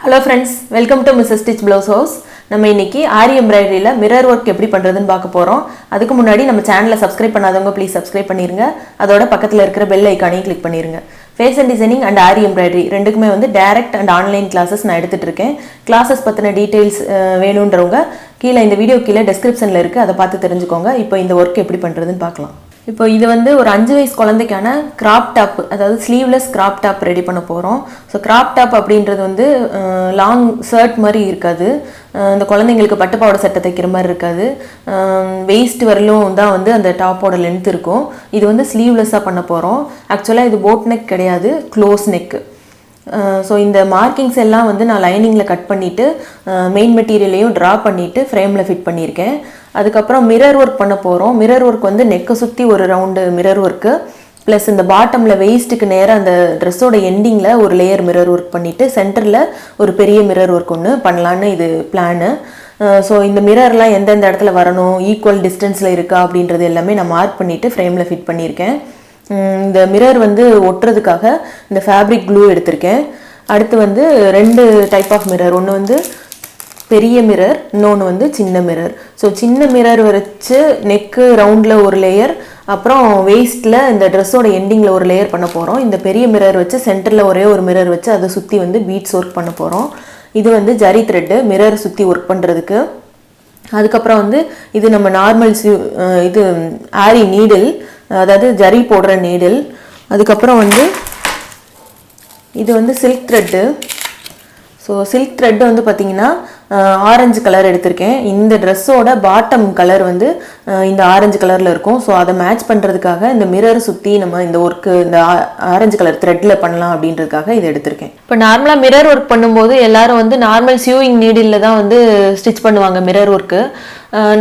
Hello friends, welcome to MrsStitchBlouseHouse. நம்ம இன்னைக்கு ஆரி எம்ப்ராய்டரியில mirror work எப்படி பண்றதுன்னு பார்க்க போறோம். அதுக்கு முன்னாடி நம்ம சேனலை சப்ஸ்கிரைப் பண்ணாதவங்க ப்ளீஸ் சப்ஸ்கிரைப் பண்ணிருங்க. அதோட பக்கத்துல இருக்கிற பெல் ஐகானையும் கிளிக் பண்ணிருங்க. Fashion designing and aari embroidery ரெண்டுக்குமே வந்து டைரக்ட் அண்ட் ஆன்லைன் கிளாसेस நான் எடுத்துட்டு இருக்கேன். கிளாसेस பத்தின டீடைல்ஸ் வேணும்ன்றவங்க கீழ இந்த வீடியோ கீழ டெஸ்கிரிப்ஷன்ல இருக்கு. அதை பார்த்து தெரிஞ்சுக்கோங்க. இப்போ இந்த வர்க் எப்படி பண்றதுன்னு பார்க்கலாம். இப்போ இது வந்து ஒரு 5 வயசு குழந்தைக்கான கிராப் டாப், அதாவது ஸ்லீவ்லெஸ் கிராப் டாப் ரெடி பண்ண போகிறோம். ஸோ கிராப் டாப் அப்படின்றது வந்து லாங் ஷர்ட் மாதிரி இருக்காது, இந்த குழந்தைங்களுக்கு பட்டுப்பாவோட சட்டை தைக்கிற மாதிரி இருக்காது, வெயிஸ்ட் வரலும் தான் வந்து அந்த டாப்போட லென்த் இருக்கும். இது வந்து ஸ்லீவ்லெஸ்ஸாக பண்ண போகிறோம். ஆக்சுவலாக இது போட் நெக் கிடையாது, க்ளோஸ் நெக்கு. ஸோ இந்த மார்க்கிங்ஸ் எல்லாம் வந்து நான் லைனிங்கில் கட் பண்ணிவிட்டு மெயின் மெட்டீரியலையும் ட்ரா பண்ணிவிட்டு ஃப்ரேமில் ஃபிட் பண்ணியிருக்கேன். அதுக்கப்புறம் மிரர் ஒர்க் பண்ண போகிறோம். மிரர் ஒர்க் வந்து நெக்கை சுற்றி ஒரு ரவுண்டு மிரர் ஒர்க்கு ப்ளஸ் இந்த பாட்டமில் வெயிஸ்ட்டுக்கு நேராக அந்த ட்ரெஸ்ஸோட எண்டிங்கில் ஒரு லேயர் மிரர் ஒர்க் பண்ணிவிட்டு சென்டரில் ஒரு பெரிய மிரர் ஒர்க் ஒன்று பண்ணலான்னு இது பிளானு. ஸோ இந்த மிரர்லாம் எந்தெந்த இடத்துல வரணும், ஈக்குவல் டிஸ்டன்ஸில் இருக்கா அப்படின்றது எல்லாமே நான் மார்க் பண்ணிவிட்டு ஃப்ரேமில் ஃபிட் பண்ணியிருக்கேன். இந்த மிரர் வந்து ஒட்டுறதுக்காக இந்த ஃபேப்ரிக் க்ளூ எடுத்திருக்கேன். அடுத்து வந்து 2 டைப் ஆஃப் மிரர், ஒன்று வந்து பெரிய மிரர், இன்னொன்று வந்து சின்ன மிரர். ஸோ சின்ன மிரர் வச்சு நெக்கு ரவுண்டில் ஒரு லேயர், அப்புறம் வெயிஸ்ட்டில் இந்த ட்ரெஸ்ஸோட எண்டிங்கில் ஒரு லேயர் பண்ண போகிறோம். இந்த பெரிய மிரர் வச்சு சென்டரில் ஒரே ஒரு மிரர் வச்சு அதை சுற்றி வந்து பீட்ஸ் ஒர்க் பண்ண போகிறோம். இது வந்து ஜரி த்ரெட்டு மிரர் சுற்றி ஒர்க் பண்ணுறதுக்கு. அதுக்கப்புறம் வந்து இது நம்ம நார்மல் இது ஆரி நீடில், அதாவது ஜரி போடுற நீடில். அதுக்கப்புறம் வந்து இது வந்து silk thread. So silk thread வந்து பார்த்திங்கன்னா ஆரஞ்சு கலர் எடுத்திருக்கேன். இந்த ட்ரெஸ்ஸோட பாட்டம் கலர் வந்து இந்த ஆரஞ்சு கலரில் இருக்கும். ஸோ அதை மேட்ச் பண்ணுறதுக்காக இந்த மிரர் சுற்றி நம்ம இந்த ஒர்க்கு இந்த ஆரஞ்சு கலர் த்ரெட்டில் பண்ணலாம் அப்படின்றதுக்காக இதை எடுத்திருக்கேன். இப்போ நார்மலாக மிரர் ஒர்க் பண்ணும்போது எல்லாரும் வந்து நார்மல் சியூயிங் நீடில் தான் வந்து ஸ்டிச் பண்ணுவாங்க மிரர் ஒர்க்கு.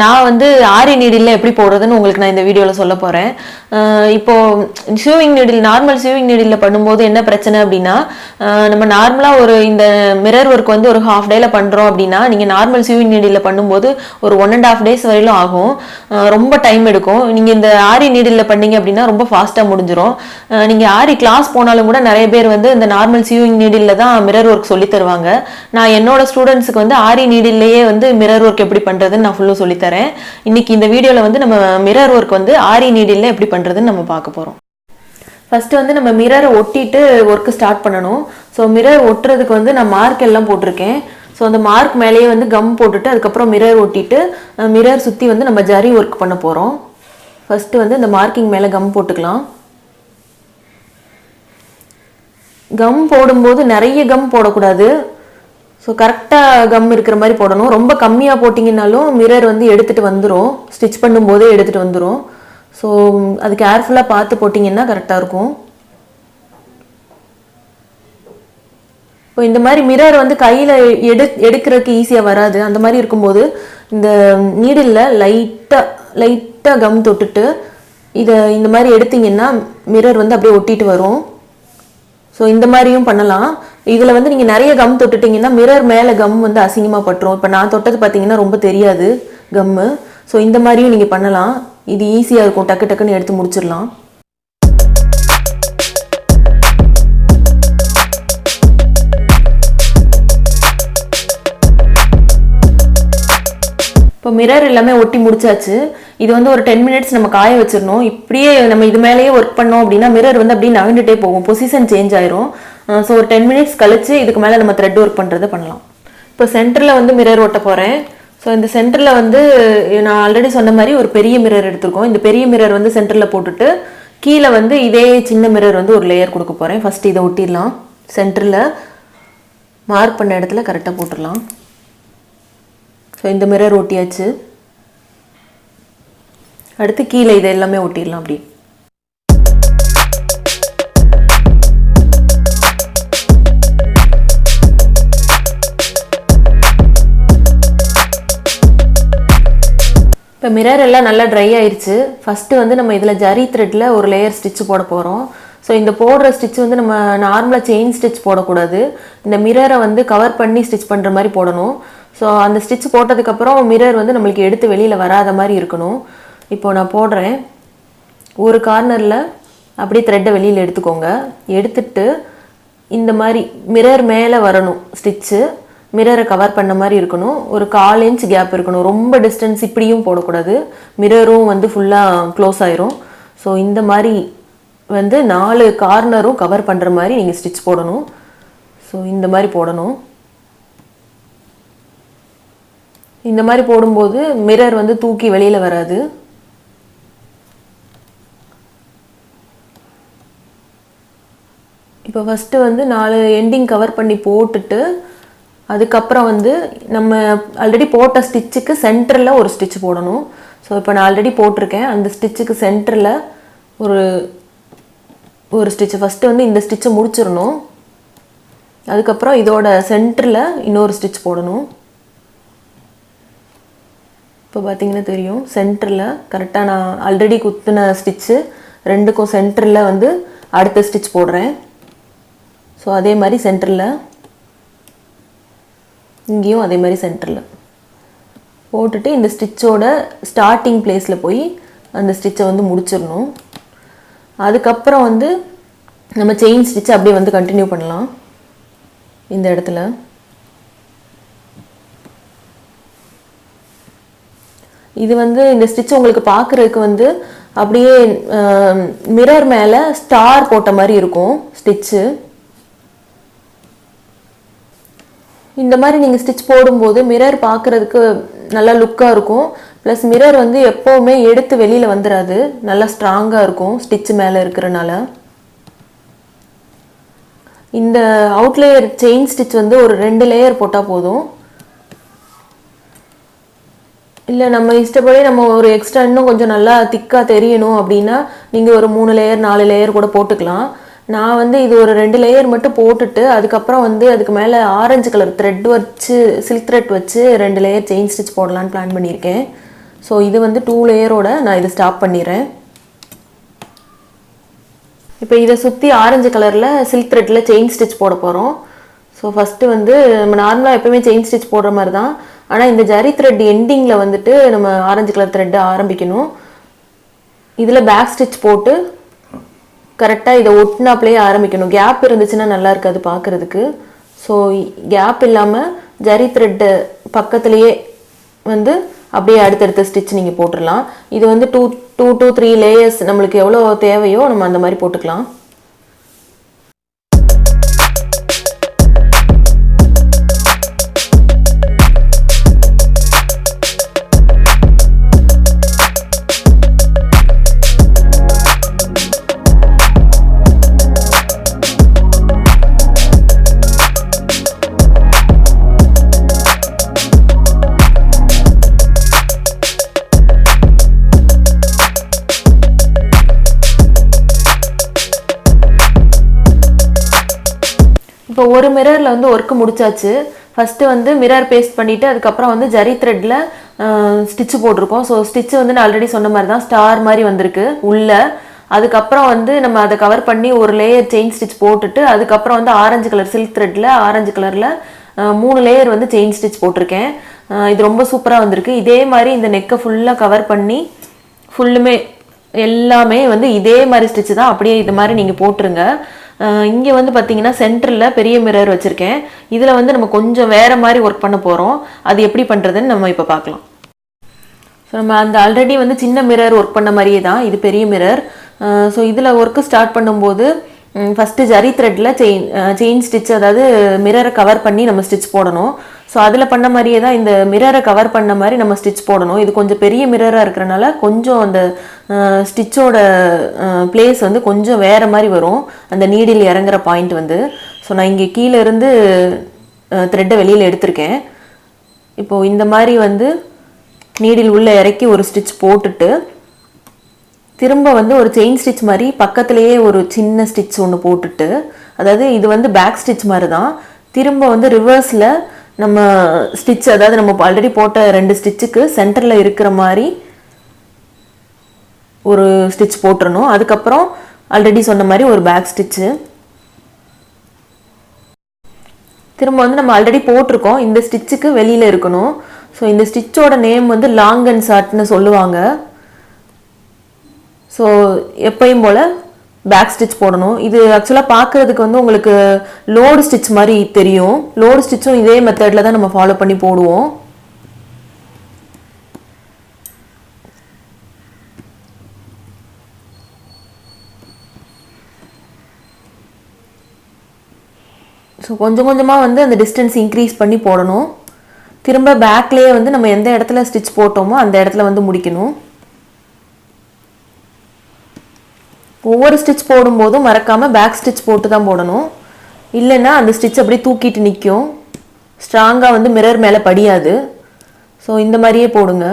நான் வந்து ஆரி நீடில் எப்படி போடுறதுன்னு உங்களுக்கு நான் இந்த வீடியோவில் சொல்ல போகிறேன். இப்போது sewing needle, normal sewing needle பண்ணும்போது என்ன பிரச்சனை அப்படின்னா, நம்ம நார்மலாக ஒரு இந்த மிரர் ஒர்க் வந்து ஒரு ஹாஃப் டேயில் பண்ணுறோம் அப்படின்னா, நீங்கள் நார்மல் சியூவிங் நீடில் பண்ணும்போது ஒரு 1.5 days வரையிலும் ஆகும், ரொம்ப டைம் எடுக்கும். நீங்கள் இந்த ஆரி நீடில் பண்ணீங்க அப்படின்னா ரொம்ப ஃபாஸ்ட்டாக முடிஞ்சிடும். நீங்கள் ஆரி கிளாஸ் போனாலும் கூட நிறைய பேர் வந்து இந்த நார்மல் சியூவிங் நீடில் தான் மிரர் ஒர்க் சொல்லி தருவாங்க. நான் என்னோட ஸ்டூடெண்ட்ஸுக்கு வந்து ஆரி நீடில்லையே வந்து மிரர் ஒர்க் எப்படி பண்ணுறதுன்னு நான் ஃபுல்லும் சொல்லித்தரேன். இன்னைக்கு இந்த வீடியோவில் வந்து நம்ம மிரர் ஒர்க் வந்து ஆரி நீடில் எப்படி பண்ணுறதுன்னு நம்ம பார்க்க போகிறோம். ஃபஸ்ட்டு வந்து நம்ம மிரரை ஒட்டிட்டு ஒர்க்கு ஸ்டார்ட் பண்ணணும். ஸோ மிரர் ஒட்டுறதுக்கு வந்து நான் மார்க் எல்லாம் போட்டிருக்கேன். ஸோ அந்த மார்க் மேலேயே வந்து கம் போட்டுட்டு அதுக்கப்புறம் மிரர் ஒட்டிட்டு மிரர் சுற்றி வந்து நம்ம ஜரி ஒர்க் பண்ண போகிறோம். ஃபஸ்ட்டு வந்து இந்த மார்க்கிங் மேலே கம் போட்டுக்கலாம். கம் போடும்போது நிறைய கம் போடக்கூடாது. ஸோ கரெக்டாக கம் இருக்கிற மாதிரி போடணும். ரொம்ப கம்மியாக போட்டிங்கன்னாலும் மிரர் வந்து எடுத்துகிட்டு வந்துடும், ஸ்டிச் பண்ணும்போதே எடுத்துகிட்டு வந்துடும். ஸோ அது கேர்ஃபுல்லாக பார்த்து போட்டிங்கன்னா கரெக்டாக இருக்கும். இப்போ இந்த மாதிரி மிரர் வந்து கையில் எடுக்கிறதுக்கு ஈஸியாக வராது. அந்த மாதிரி இருக்கும்போது இந்த நீடில் லைட்டாக கம் தொட்டுட்டு இதை இந்த மாதிரி எடுத்திங்கன்னா மிரர் வந்து அப்படியே ஒட்டிட்டு வரும். ஸோ இந்த மாதிரியும் பண்ணலாம். இதில் வந்து நீங்கள் நிறைய கம் தொட்டுட்டிங்கன்னா மிரர் மேலே கம் வந்து அசிங்கமாக பட்டுரும். இப்போ நான் தொட்டது பார்த்தீங்கன்னா ரொம்ப தெரியாது கம்மு. ஸோ இந்த மாதிரியும் நீங்கள் பண்ணலாம். இது ஈஸியாக இருக்கும், டக்கு டக்குன்னு எடுத்து முடிச்சிடலாம். இப்போ மிரர் எல்லாமே ஒட்டி முடிச்சாச்சு. இது வந்து ஒரு 10 minutes நம்ம காய வச்சிடணும். இப்படியே நம்ம இது மேலேயே ஒர்க் பண்ணோம் அப்படின்னா மிரர் வந்து அப்படியே நகண்டுட்டே போகும், பொசிஷன் சேஞ்ச் ஆயிரும். ஸோ ஒரு 10 minutes கழிச்சு இதுக்கு மேலே நம்ம த்ரெட் ஒர்க் பண்ணுறதை பண்ணலாம். இப்போ சென்டரில் வந்து மிரர் ஒட்ட போகிறேன். ஸோ இந்த சென்டரில் வந்து நான் ஆல்ரெடி சொன்ன மாதிரி ஒரு பெரிய மிரர் எடுத்திருக்கோம். இந்த பெரிய மிரர் வந்து சென்டரில் போட்டுட்டு கீழே வந்து இதே சின்ன மிரர் வந்து ஒரு லேயர் கொடுக்க போகிறேன். ஃபஸ்ட்டு இதை ஒட்டிடலாம். சென்டரில் மார்க் பண்ண இடத்துல கரெக்டாக போட்டுடலாம். ஸோ இந்த மிரர் ஒட்டியாச்சு. அடுத்து கீழே இதை எல்லாமே ஒட்டிடலாம். அப்படி இப்போ மிரர் எல்லாம் நல்லா ட்ரை ஆயிடுச்சு. ஃபஸ்ட்டு வந்து நம்ம இதில் ஜரி த்ரெட்டில் ஒரு லேயர் ஸ்டிச் போட போகிறோம். ஸோ இந்த போடுற ஸ்டிச் வந்து நம்ம நார்மலாக செயின் ஸ்டிச் போடக்கூடாது, இந்த மிரரை வந்து கவர் பண்ணி ஸ்டிச் பண்ணுற மாதிரி போடணும். ஸோ அந்த ஸ்டிச் போட்டதுக்கப்புறம் மிரர் வந்து நம்மளுக்கு எடுத்து வெளியில் வராத மாதிரி இருக்கணும். இப்போ நான் போடுறேன். ஒரு கார்னரில் அப்படியே த்ரெட்டை வெளியில் எடுத்துக்கோங்க. எடுத்துட்டு இந்த மாதிரி மிரர் மேலே வரணும் ஸ்டிச்சு, மிரரை கவர் பண்ண மாதிரி இருக்கணும். ஒரு 1/4 இன்ச் கேப் இருக்கணும். ரொம்ப டிஸ்டன்ஸ் இப்படியும் போடக்கூடாது, மிரரும் வந்து ஃபுல்லாக க்ளோஸ் ஆயிரும். ஸோ இந்த மாதிரி வந்து 4 கார்னரும் கவர் பண்ணுற மாதிரி நீங்கள் ஸ்டிச் போடணும். ஸோ இந்த மாதிரி போடணும். இந்த மாதிரி போடும்போது மிரர் வந்து தூக்கி வெளியில் வராது. இப்போ ஃபஸ்ட்டு வந்து 4 எண்டிங் கவர் பண்ணி போட்டுட்டு அதுக்கப்புறம் வந்து நம்ம ஆல்ரெடி போட்ட ஸ்டிச்சுக்கு சென்டரில் ஒரு ஸ்டிச் போடணும். ஸோ இப்போ நான் ஆல்ரெடி போட்டிருக்கேன், அந்த ஸ்டிச்சுக்கு சென்டரில் ஒரு ஸ்டிச்சு ஃபஸ்ட்டு வந்து இந்த ஸ்டிச்சை முடிச்சிடணும். அதுக்கப்புறம் இதோட சென்டரில் இன்னொரு ஸ்டிச் போடணும். இப்போ பார்த்தீங்கன்னா தெரியும், சென்டரில் கரெக்டாக நான் ஆல்ரெடி குத்தின ஸ்டிச்சு 2க்கும் சென்டரில் வந்து அடுத்த ஸ்டிச் போடுறேன். ஸோ அதே மாதிரி சென்டரில் இங்கேயும் அதே மாதிரி சென்டரில் போட்டுட்டு இந்த ஸ்டிச்சோட ஸ்டார்டிங் பிளேஸில் போய் அந்த ஸ்டிச்சை வந்து முடிச்சிடணும். அதுக்கப்புறம் வந்து நம்ம செயின் ஸ்டிச்சை அப்படியே வந்து கண்டினியூ பண்ணலாம். இந்த இடத்துல இது வந்து இந்த ஸ்டிச் உங்களுக்கு பார்க்குறதுக்கு வந்து அப்படியே மிரர் மேலே ஸ்டார் போட்ட மாதிரி இருக்கும் ஸ்டிச்சு. இந்த மாதிரி நீங்கள் ஸ்டிச் போடும்போது மிரர் பார்க்குறதுக்கு நல்லா லுக்காக இருக்கும். ப்ளஸ் மிரர் வந்து எப்போவுமே எடுத்து வெளியில் வந்துடாது, நல்லா ஸ்ட்ராங்காக இருக்கும் ஸ்டிச்சு மேலே இருக்கிறனால. இந்த அவுட்லேயர் செயின் ஸ்டிச் வந்து ஒரு 2 லேயர் போட்டால் போதும். இல்லை நம்ம இஷ்டப்படி நம்ம ஒரு எக்ஸ்ட்ரா இன்னும் கொஞ்சம் நல்லா திக்காக தெரியணும் அப்படின்னா நீங்கள் ஒரு 3 லேயர் 4 லேயர் கூட போட்டுக்கலாம். நான் வந்து இது ஒரு 2 லேயர் மட்டும் போட்டுட்டு அதுக்கப்புறம் வந்து அதுக்கு மேலே ஆரஞ்சு கலர் த்ரெட் வச்சு சில்க் த்ரெட் வச்சு 2 லேயர் செயின் ஸ்டிச் போடலான்னு பிளான் பண்ணியிருக்கேன். ஸோ இது வந்து 2 லேயரோட நான் இதை ஸ்டாப் பண்ணிடுறேன். இப்போ இதை சுற்றி ஆரஞ்சு கலரில் சில்க் த்ரெட்டில் செயின் ஸ்டிச் போட போகிறோம். ஸோ ஃபஸ்ட்டு வந்து நம்ம நார்மலாக எப்போவுமே செயின் ஸ்டிச் போடுற மாதிரி தான், ஆனால் இந்த ஜரி த்ரெட் எண்டிங்கில் வந்துட்டு நம்ம ஆரஞ்சு கலர் த்ரெட்டை ஆரம்பிக்கணும். இதில் பேக் ஸ்டிச் போட்டு கரெக்டாக இதை ஒட்டினாப்லேயே ஆரம்பிக்கணும். கேப் இருந்துச்சுன்னா நல்லா இருக்காது பார்க்குறதுக்கு. ஸோ கேப் இல்லாமல் ஜரி த்ரெட்டு பக்கத்துலேயே வந்து அப்படியே அடுத்தடுத்த ஸ்டிச் நீங்கள் போட்டுடலாம். இது வந்து 2 to 3 லேயர்ஸ் நம்மளுக்கு எவ்வளோ தேவையோ நம்ம அந்த மாதிரி போட்டுக்கலாம். இப்போ ஒரு மிரரில் வந்து ஒர்க்கு முடிச்சாச்சு. ஃபஸ்ட்டு வந்து மிரர் பேஸ்ட் பண்ணிவிட்டு அதுக்கப்புறம் வந்து ஜரி த்ரெட்டில் ஸ்டிச்சு போட்டிருக்கோம். ஸோ ஸ்டிச்சு வந்து நான் ஆல்ரெடி சொன்ன மாதிரி தான் ஸ்டார் மாதிரி வந்திருக்கு உள்ளே. அதுக்கப்புறம் வந்து நம்ம அதை கவர் பண்ணி ஒரு லேயர் செயின் ஸ்டிச் போட்டுட்டு அதுக்கப்புறம் வந்து ஆரஞ்சு கலர் சில்க் த்ரெட்டில் ஆரஞ்சு கலரில் 3 லேயர் வந்து செயின் ஸ்டிச் போட்டிருக்கேன். இது ரொம்ப சூப்பராக வந்திருக்கு. இதே மாதிரி இந்த நெக்கை ஃபுல்லாக கவர் பண்ணி ஃபுல்லுமே எல்லாமே வந்து இதே மாதிரி ஸ்டிச்சு தான், அப்படியே இது மாதிரி நீங்கள் போட்டுருங்க. இங்கே வந்து பார்த்தீங்கன்னா சென்டரில் பெரிய மிரர் வச்சுருக்கேன். இதில் வந்து நம்ம கொஞ்சம் வேறு மாதிரி ஒர்க் பண்ண போகிறோம். அது எப்படி பண்ணுறதுன்னு நம்ம இப்போ பார்க்கலாம். ஸோ நம்ம அந்த ஆல்ரெடி வந்து சின்ன மிரர் ஒர்க் பண்ண மாதிரியே தான் இது பெரிய மிரர். ஸோ இதில் ஒர்க்கு ஸ்டார்ட் பண்ணும்போது ஃபஸ்ட்டு ஜரி த்ரெட்டில் செயின் ஸ்டிச், அதாவது மிரரை கவர் பண்ணி நம்ம ஸ்டிச் போடணும். ஸோ அதில் பண்ண மாதிரியே தான் இந்த மிரரை கவர் பண்ண மாதிரி நம்ம ஸ்டிச் போடணும். இது கொஞ்சம் பெரிய மிரராக இருக்கிறனால கொஞ்சம் அந்த ஸ்டிச்சோட பிளேஸ் வந்து கொஞ்சம் வேறு மாதிரி வரும், அந்த நீடில் இறங்குற பாயிண்ட் வந்து. ஸோ நான் இங்கே கீழே இருந்து த்ரெட்டை வெளியில் எடுத்திருக்கேன். இப்போது இந்த மாதிரி வந்து நீடில் உள்ளே இறக்கி ஒரு ஸ்டிச் போட்டுட்டு திரும்ப வந்து ஒரு செயின் ஸ்டிச் மாதிரி பக்கத்துலேயே ஒரு சின்ன ஸ்டிச் ஒன்று போட்டுட்டு, அதாவது இது வந்து பேக் ஸ்டிச் மாதிரி தான், திரும்ப வந்து ரிவர்ஸில் நம்ம ஸ்டிச், அதாவது நம்ம ஆல்ரெடி போட்ட 2 ஸ்டிச்சுக்கு சென்டரில் இருக்கிற மாதிரி ஒரு ஸ்டிச் போட்டுறணும். அதுக்கப்புறம் ஆல்ரெடி சொன்ன மாதிரி ஒரு பேக் ஸ்டிச்சு திரும்ப வந்து நம்ம ஆல்ரெடி போட்டிருக்கோம் இந்த ஸ்டிச்சுக்கு வெளியில் இருக்கணும். ஸோ இந்த ஸ்டிச்சோட நேம் வந்து லாங் அண்ட் ஷார்ட்னு சொல்லுவாங்க. ஸோ எப்பயும் போல் பேக் ஸ்டிச் போடணும். இது ஆக்சுவலாக பார்க்குறதுக்கு வந்து உங்களுக்கு லோடு ஸ்டிச் மாதிரி தெரியும். லோடு ஸ்டிச்சும் இதே மெத்தடில் தான் நம்ம ஃபாலோ பண்ணி போடுவோம். ஸோ கொஞ்சம் கொஞ்சமாக வந்து அந்த டிஸ்டன்ஸ் இன்க்ரீஸ் பண்ணி போடணும். திரும்ப பேக்லேயே வந்து நம்ம எந்த இடத்துல ஸ்டிச் போட்டோமோ அந்த இடத்துல வந்து முடிக்கணும். ஒவ்வொரு ஸ்டிச் போடும்போதும் மறக்காமல் பேக் ஸ்டிச் போட்டு தான் போடணும். இல்லைன்னா அந்த ஸ்டிச் அப்படியே தூக்கிட்டு நிற்கும், ஸ்ட்ராங்காக வந்து மிரர் மேலே படியாது. ஸோ இந்த மாதிரியே போடுங்க.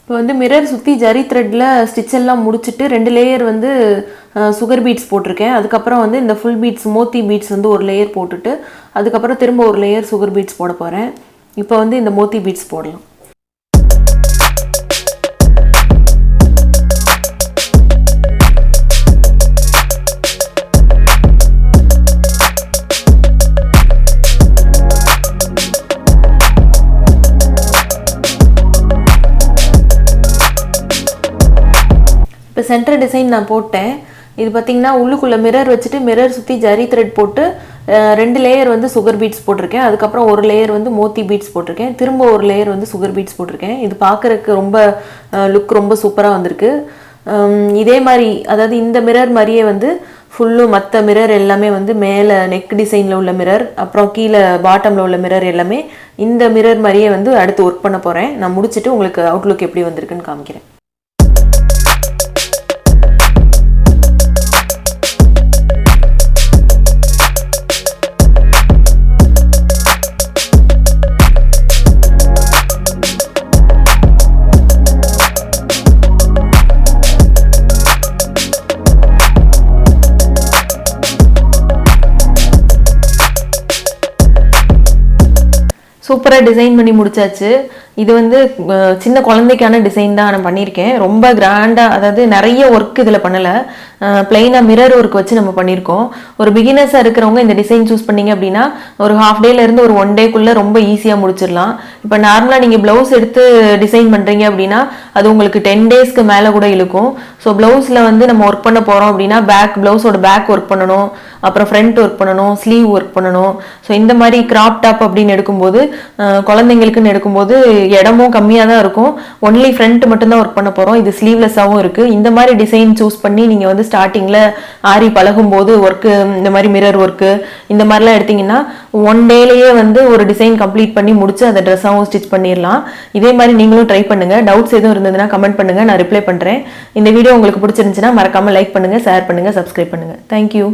இப்போ வந்து மிரர் சுற்றி ஜரி த்ரெட்டில் ஸ்டிச் எல்லாம் முடிச்சுட்டு 2 லேயர் வந்து சுகர் பீட்ஸ் போட்டிருக்கேன். அதுக்கப்புறம் வந்து இந்த ஃபுல் பீட்ஸ் மோத்தி பீட்ஸ் வந்து ஒரு லேயர் போட்டுட்டு அதுக்கப்புறம் திரும்ப ஒரு லேயர் சுகர் பீட்ஸ் போட போகிறேன். இப்போ வந்து இந்த மோத்தி பீட்ஸ் போடலாம். இப்போ சென்டர் டிசைன் நான் போட்டேன். இது பார்த்தீங்கன்னா உள்ளுக்குள்ளே மிரர் வச்சுட்டு மிரர் சுற்றி ஜரி த்ரெட் போட்டு 2 லேயர் வந்து சுகர் பீட்ஸ் போட்டிருக்கேன். அதுக்கப்புறம் ஒரு லேயர் வந்து மோத்தி பீட்ஸ் போட்டிருக்கேன். திரும்ப ஒரு லேயர் வந்து சுகர் பீட்ஸ் போட்டிருக்கேன். இது பார்க்குறதுக்கு ரொம்ப லுக் ரொம்ப சூப்பராக வந்திருக்கு. இதே மாதிரி அதாவது இந்த மிரர் மாதிரியே வந்து ஃபுல்லும் மற்ற மிரர் எல்லாமே வந்து மேலே நெக் டிசைனில் உள்ள மிரர், அப்புறம் கீழே பாட்டமில் உள்ள மிரர் எல்லாமே இந்த மிரர் மாதிரியே வந்து அடுத்து ஒர்க் பண்ண போகிறேன். நான் முடிச்சுட்டு உங்களுக்கு அவுட்லுக் எப்படி வந்திருக்குன்னு காமிக்கிறேன். சூப்பராக டிசைன் பண்ணி முடிச்சாச்சு. இது வந்து சின்ன குழந்தைக்கான டிசைன் தான் நான் பண்ணியிருக்கேன். ரொம்ப கிராண்டாக அதாவது நிறைய ஒர்க் இதில் பண்ணலை, பிளெயினாக மிரர் ஒர்க் வச்சு நம்ம பண்ணியிருக்கோம். ஒரு பிகினர்ஸாக இருக்கிறவங்க இந்த டிசைன் சூஸ் பண்ணிங்க அப்படின்னா ஒரு ஹாஃப் டேலேருந்து ஒரு 1 டேக்குள்ளே ரொம்ப ஈஸியாக முடிச்சிடலாம். இப்போ நார்மலாக நீங்கள் ப்ளவுஸ் எடுத்து டிசைன் பண்ணுறீங்க அப்படின்னா அது உங்களுக்கு 10 டேஸ்க்கு மேலே கூட இழுக்கும். ஸோ ப்ளவுஸில் வந்து நம்ம ஒர்க் பண்ண போகிறோம் அப்படின்னா ப்ளவுஸோட பேக் ஒர்க் பண்ணணும், அப்புறம் ஃப்ரண்ட் ஒர்க் பண்ணணும், ஸ்லீவ் ஒர்க் பண்ணணும். ஸோ இந்த மாதிரி கிராப் டாப் அப்படின்னு எடுக்கும்போது குழந்தைங்களுக்குன்னு எடுக்கும்போது இடமும் கம்மியாக தான் இருக்கும். ஒன்லி ஃப்ரண்ட் மட்டும்தான் ஒர்க் பண்ண போகிறோம். இது ஸ்லீவ்லெஸ்ஸாகவும் இருக்குது. இந்த மாதிரி டிசைன் சூஸ் பண்ணி நீங்கள் வந்து ஸ்டார்டிங்கில் ஆரி பழகும் போது ஒர்க்கு இந்த மாதிரி மிரர் ஒர்க்கு இந்த மாதிரிலாம் எடுத்திங்கன்னா 1 டேலேயே வந்து ஒரு டிசைன் கம்ப்ளீட் பண்ணி முடிச்சு அந்த ட்ரெஸ்ஸாகவும் ஸ்டிச் பண்ணிடலாம். இதே மாதிரி நீங்களும் ட்ரை பண்ணுங்கள். டவுட்ஸ் எதுவும் இருந்ததுன்னா கமெண்ட் பண்ணுங்கள், நான் ரிப்ளை பண்ணுறேன். இந்த வீடியோ உங்களுக்கு பிடிச்சிருந்துச்சுன்னா மறக்காமல் லைக் பண்ணுங்கள், ஷேர் பண்ணுங்கள், சப்ஸ்கிரைப் பண்ணுங்கள். தேங்க்யூ.